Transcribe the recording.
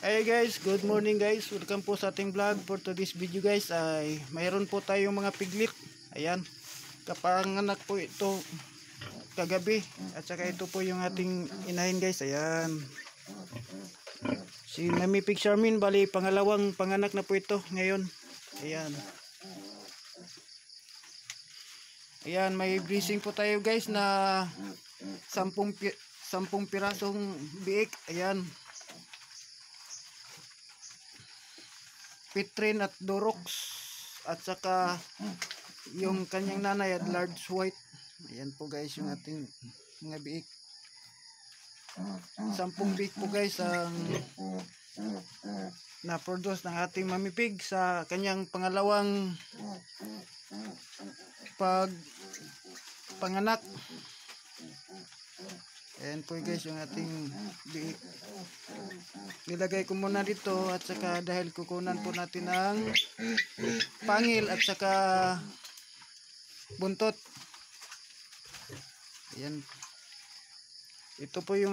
Hey guys, good morning guys. Welcome po sa ating vlog. For today's video guys ay mayroon po tayong mga piglet. Ayan, kapanganak po ito kagabi. At saka ito po yung ating inahin guys. Ayan, si Mami Pig Charmin, bali pangalawang panganak na po ito ngayon. Ayan, ayan, may breeding po tayo guys na 10 pirasong biik. Ayan, Pitrin at Durox, at saka yung kanyang nanay at large white. Ayan po guys yung ating mga biik. 10 biik po guys ang na-produce ng ating Mami Pig sa kanyang pangalawang panganak. Ayan po guys yung ating biik. Nilagay ko muna dito at saka dahil kukunan po natin ang pangil at saka buntot. Ayan, ito po yung